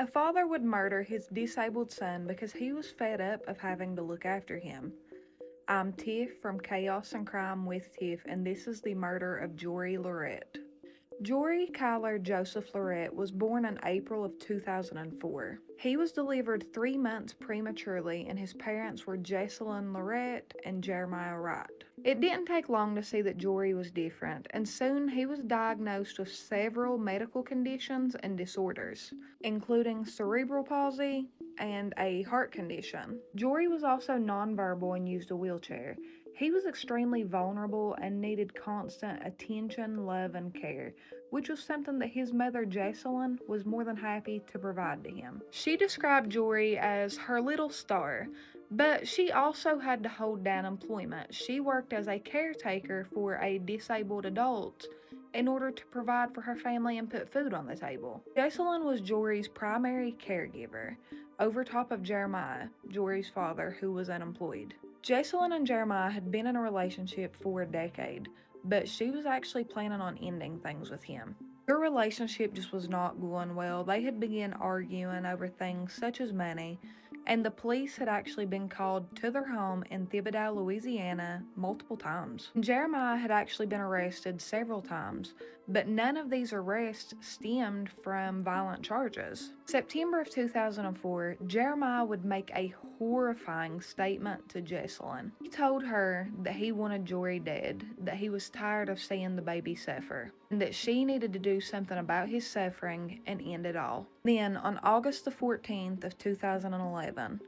A father would murder his disabled son because he was fed up of having to look after him. I'm Tiff from Chaos and Crime with Tiff, and this is the murder of Jori Lirette. Jori Kyler Joseph Lirette was born in April of 2004. He was delivered 3 months prematurely, and his parents were Jessalyn Lirette and Jeremiah Wright. It didn't take long to see that Jori was different, and soon he was diagnosed with several medical conditions and disorders, including cerebral palsy and a heart condition. Jori was also nonverbal and used a wheelchair. He was extremely vulnerable and needed constant attention, love, and care, which was something that his mother, Jessalyn, was more than happy to provide to him. She described Jori as her little star, but she also had to hold down employment. She worked as a caretaker for a disabled adult in order to provide for her family and put food on the table. Jessalyn was Jori's primary caregiver, over top of Jeremiah, Jori's father, who was unemployed. Jessalyn and Jeremiah had been in a relationship for a decade, but she was actually planning on ending things with him. Their relationship just was not going well. They had begun arguing over things such as money, and the police had actually been called to their home in Thibodaux, Louisiana, multiple times. Jeremiah had actually been arrested several times, but none of these arrests stemmed from violent charges. September of 2004, Jeremiah would make a horrifying statement to Jessalyn. He told her that he wanted Jori dead, that he was tired of seeing the baby suffer, and that she needed to do something about his suffering and end it all. Then, on August the 14th of 2011,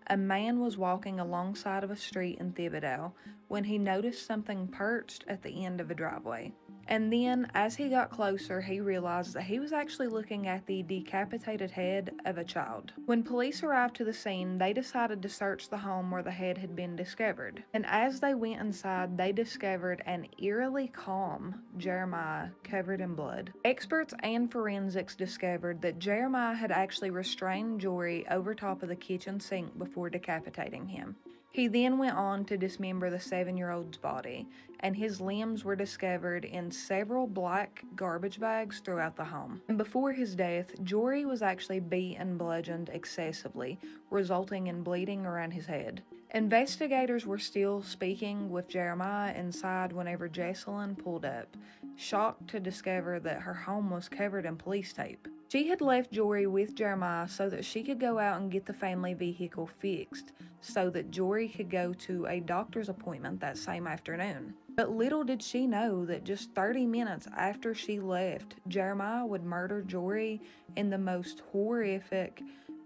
a man was walking alongside of a street in Thibodaux when he noticed something perched at the end of a driveway. And then, as he got closer, he realized that he was actually looking at the decapitated head of a child. When police arrived to the scene, they decided to search the home where the head had been discovered. And as they went inside, they discovered an eerily calm Jeremiah covered in blood. Experts and forensics discovered that Jeremiah had actually restrained Jori over top of the kitchen sink before decapitating him. He then went on to dismember the 7-year-old's body, and his limbs were discovered in several black garbage bags throughout the home. And before his death, Jori was actually beat and bludgeoned excessively, resulting in bleeding around his head. Investigators were still speaking with Jeremiah inside whenever Jessalyn pulled up, shocked to discover that her home was covered in police tape. She had left Jori with Jeremiah so that she could go out and get the family vehicle fixed, so that Jori could go to a doctor's appointment that same afternoon. But little did she know that just 30 minutes after she left, Jeremiah would murder Jori in the most horrific,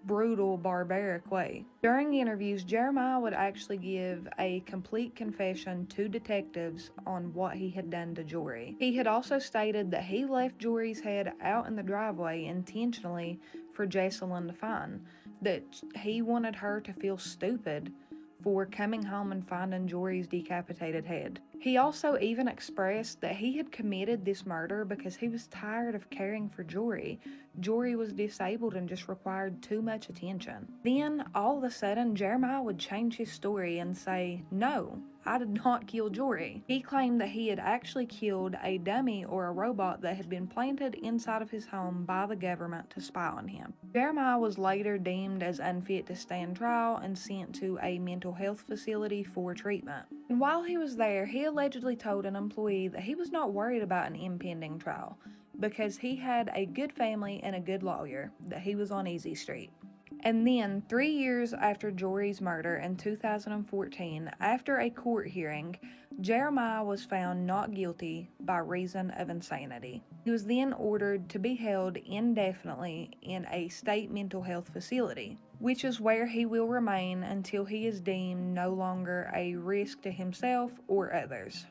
brutal, barbaric way. During interviews, Jeremiah would actually give a complete confession to detectives on what he had done to Jori. He had also stated that he left Jori's head out in the driveway intentionally for Jessalyn to find, that he wanted her to feel stupid for coming home and finding Jori's decapitated head. He also even expressed that he had committed this murder because he was tired of caring for Jori. Jori was disabled and just required too much attention. Then, all of a sudden, Jeremiah would change his story and say, "No, I did not kill Jori." He claimed that he had actually killed a dummy or a robot that had been planted inside of his home by the government to spy on him. Jeremiah was later deemed as unfit to stand trial and sent to a mental health facility for treatment. And while he was there, he allegedly told an employee that he was not worried about an impending trial because he had a good family and a good lawyer, that he was on easy street. And then, 3 years after Jori's murder in 2014, after a court hearing, Jeremiah was found not guilty by reason of insanity. He was then ordered to be held indefinitely in a state mental health facility, which is where he will remain until he is deemed no longer a risk to himself or others.